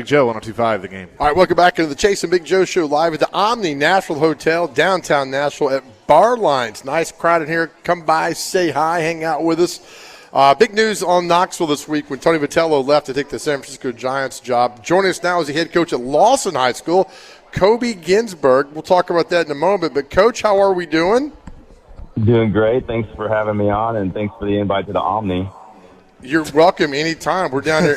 Big Joe, 102.5 The Game. All right, welcome back into the Chase and Big Joe Show live at the Omni Nashville Hotel, downtown Nashville at Bar Lines. Nice crowd in here. Come by, say hi, hang out with us. Big news on Knoxville this week when Tony Vitello left to take the San Francisco Giants job. Joining us now is the head coach at Lawson High School, Kobe Ginsberg. We'll talk about that in a moment. But, Coach, how are we doing? Doing great. Thanks for having me on, and thanks for the invite to the Omni. You're welcome anytime. We're down here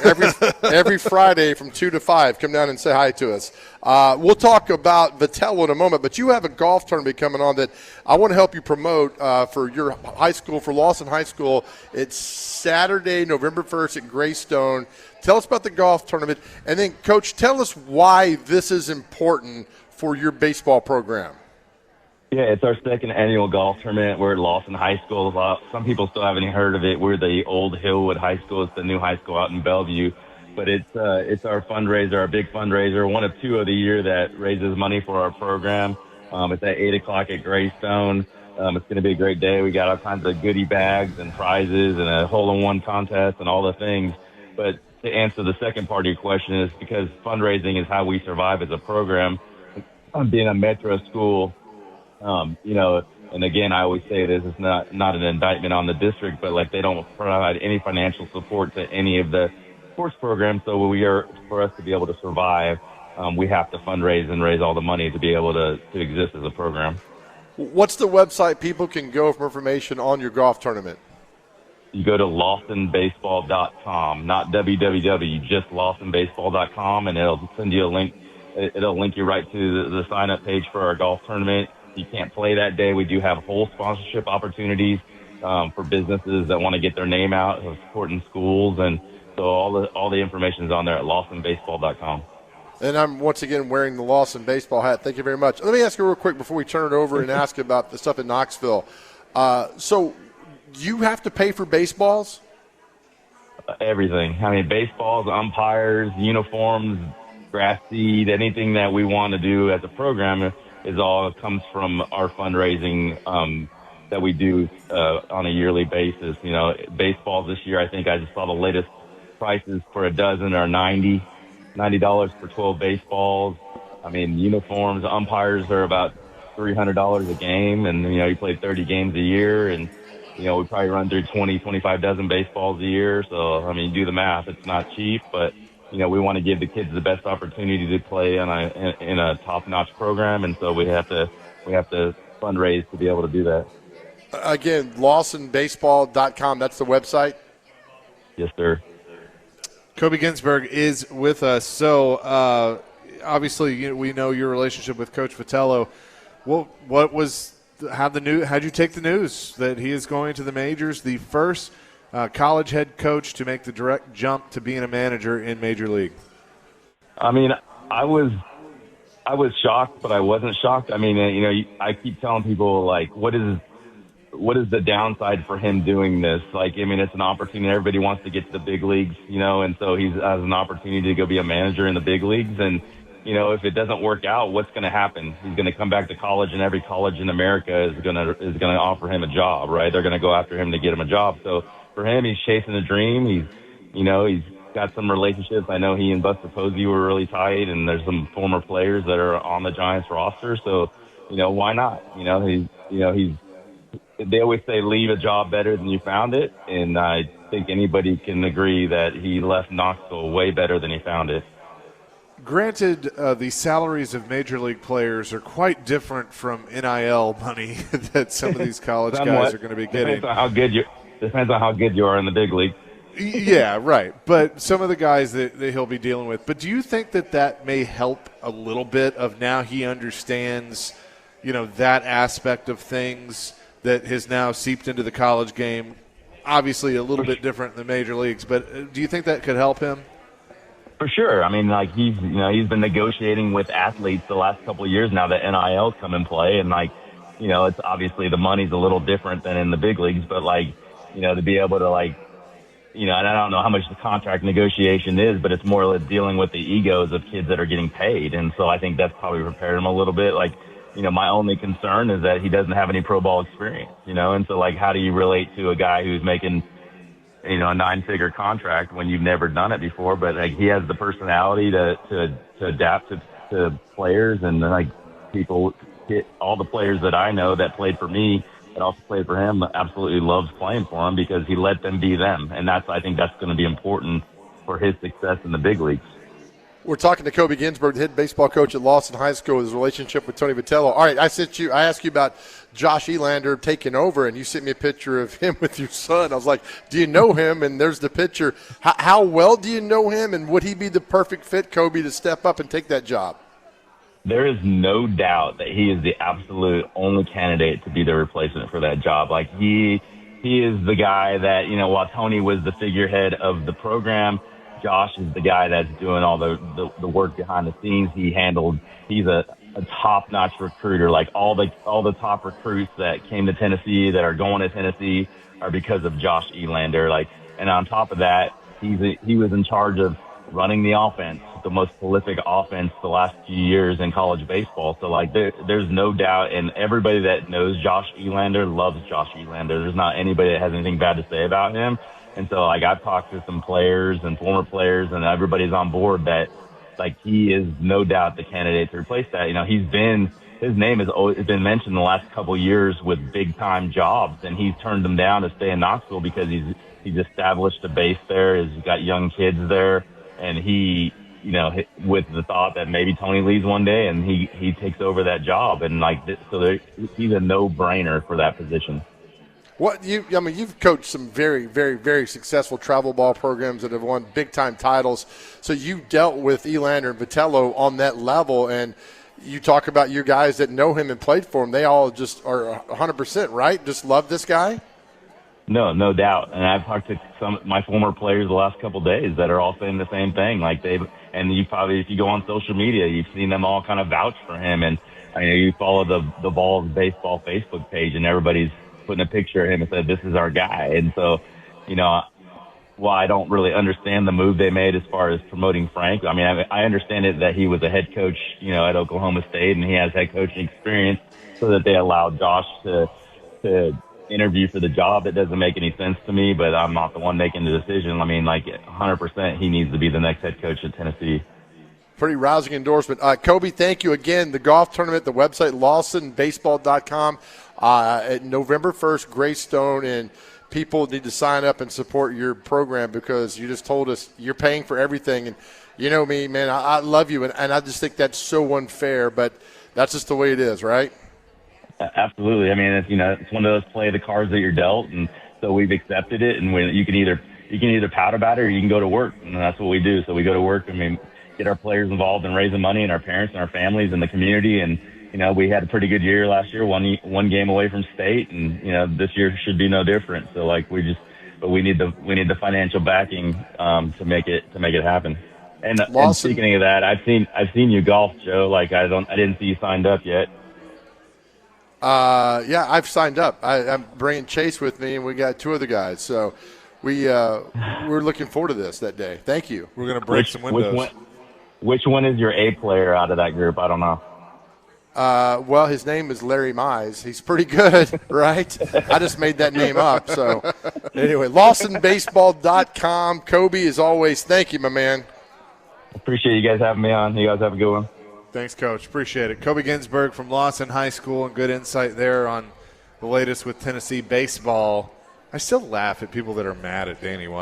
every Friday from 2 to 5. Come down and say hi to us. We'll talk about Vitello in a moment, but you have a golf tournament coming on that I want to help you promote for your high school, for Lawson High School. It's Saturday, November 1st at Greystone. Tell us about the golf tournament. And then, Coach, tell us why this is important for your baseball program. Yeah, it's our second annual golf tournament. We're at Lawson High School. Some people still haven't heard of it. We're the old Hillwood High School. It's the new high school out in Bellevue. But it's our fundraiser, our big fundraiser, one of two of the year that raises money for our program. It's at 8 o'clock at Greystone. It's going to be a great day. We got all kinds of goodie bags and prizes and a hole-in-one contest and all the things. But to answer the second part of your question is because fundraising is how we survive as a program. Being a metro school, and again, I always say this, it's not an indictment on the district, but like they don't provide any financial support to any of the sports programs. So for us to be able to survive, we have to fundraise and raise all the money to be able to exist as a program. What's the website people can go for information on your golf tournament? You go to lawsonbaseball.com, not www, just lawsonbaseball.com, and it'll send you a link. It'll link you right to the sign-up page for our golf tournament. You can't play that day. We do have whole sponsorship opportunities for businesses that want to get their name out of supporting schools, and so all the information is on there at lawsonbaseball.com. And I'm once again wearing the Lawson baseball hat. Thank you very much. Let me ask you real quick before we turn it over and ask about the stuff in Knoxville. So you have to pay for baseballs? Everything. I mean, baseballs, umpires, uniforms, grass seed, anything that we want to do as a program comes from our fundraising that we do on a yearly basis. You know, baseballs this year, I think I just saw the latest prices for a dozen are $90 for 12 baseballs. I mean, uniforms, umpires are about $300 a game, and you play 30 games a year, and we probably run through 20, 25 dozen baseballs a year. So I mean, do the math. It's not cheap, but we want to give the kids the best opportunity to play in a top-notch program, and so we have to fundraise to be able to do that. Again, LawsonBaseball.com. That's the website. Yes, sir. Kobe Ginsberg is with us. So obviously, we know your relationship with Coach Vitello. How'd you take the news that he is going to the majors, the first college head coach to make the direct jump to being a manager in Major League? I mean, I was shocked, but I wasn't shocked. I mean, I keep telling people, like, what is the downside for him doing this? Like, I mean, it's an opportunity. Everybody wants to get to the big leagues, and so he has an opportunity to go be a manager in the big leagues. And, if it doesn't work out, what's going to happen? He's going to come back to college, and every college in America is going to offer him a job, right? They're going to go after him to get him a job. So for him, he's chasing a dream. He's got some relationships. I know he and Buster Posey were really tight, and there's some former players that are on the Giants roster. So, why not? They always say leave a job better than you found it, and I think anybody can agree that he left Knoxville way better than he found it. Granted, the salaries of Major League players are quite different from NIL money that some of these college guys are going to be getting. Depends on how good you are in the big league. Yeah, right. But some of the guys that he'll be dealing with. But do you think that may help a little bit of now he understands, that aspect of things that has now seeped into the college game? Obviously a little bit different in the major leagues, but do you think that could help him? For sure. I mean, like he's been negotiating with athletes the last couple of years now that NIL's come in play, and it's obviously the money's a little different than in the big leagues, but to be able to and I don't know how much the contract negotiation is, but it's more like dealing with the egos of kids that are getting paid, and so I think that's probably prepared him a little bit. My only concern is that he doesn't have any pro ball experience, and so how do you relate to a guy who's making a 9-figure contract when you've never done it before. But like, he has the personality to adapt to players, and like people, all the players that I know that played for me, that also played for him, absolutely loves playing for him because he let them be them. And I think that's going to be important for his success in the big leagues. We're talking to Kobe Ginsberg, the head baseball coach at Lawson High School, his relationship with Tony Vitello. All right, I asked you about Josh Elander taking over, and you sent me a picture of him with your son. I was like, do you know him? And there's the picture. How well do you know him, and would he be the perfect fit, Kobe, to step up and take that job? There is no doubt that he is the absolute only candidate to be the replacement for that job. Like, he is the guy that, while Tony was the figurehead of the program, Josh is the guy that's doing all the work behind the scenes. He's a top-notch recruiter. Like, all the top recruits that came to Tennessee, that are going to Tennessee, are because of Josh Elander. Like, and on top of that, he was in charge of running the offense, the most prolific offense the last few years in college baseball. So, like, there's no doubt, and everybody that knows Josh Elander loves Josh Elander. There's not anybody that has anything bad to say about him. And so, like, I've talked to some players and former players, and everybody's on board that, like, he is no doubt the candidate to replace that. His name has always been mentioned the last couple of years with big-time jobs, and he's turned them down to stay in Knoxville because he's established a base there. He's got young kids there, and he, with the thought that maybe Tony leaves one day and he takes over that job, and he's a no-brainer for that position. You've coached some very, very, very successful travel ball programs that have won big-time titles. So you dealt with Elander and Vitello on that level, and you talk about your guys that know him and played for him. They all just are 100%, right? Just love this guy? No doubt. And I've talked to some of my former players the last couple of days that are all saying the same thing. You probably, if you go on social media, you've seen them all kind of vouch for him. And you follow the Balls Baseball Facebook page, and everybody's putting a picture of him and said, this is our guy. And so, while I don't really understand the move they made as far as promoting Frank, I understand it that he was a head coach, at Oklahoma State, and he has head coaching experience, so that they allowed Josh to interview for the job. It doesn't make any sense to me, but I'm not the one making the decision. 100% he needs to be the next head coach at Tennessee. Pretty rousing endorsement. Kobe, thank you again. The golf tournament, the website, LawsonBaseball.com, at November 1st, Greystone, and people need to sign up and support your program because you just told us you're paying for everything. And you know me, man, I love you, and I just think that's so unfair, but that's just the way it is, right? Absolutely. It's one of those play the cards that you're dealt, and so we've accepted it. And when you can either pout about it or you can go to work, and that's what we do. So we go to work. Get our players involved in raising money, and our parents and our families and the community. And we had a pretty good year last year, one game away from state, and this year should be no different. So we need the financial backing to make it happen. And speaking of that, I've seen you golf, Joe. I didn't see you signed up yet. Yeah, I've signed up. I'm bringing Chase with me, and we got two other guys. So we're looking forward to that day. Thank you. We're going to break some windows. Which one is your A player out of that group? I don't know. Well, his name is Larry Mize. He's pretty good, right? I just made that name up. So anyway, LawsonBaseball.com. Kobe, as always, thank you, my man. Appreciate you guys having me on. You guys have a good one. Thanks, Coach. Appreciate it. Kobe Ginsberg from Lawson High School, and good insight there on the latest with Tennessee baseball. I still laugh at people that are mad at Danny White.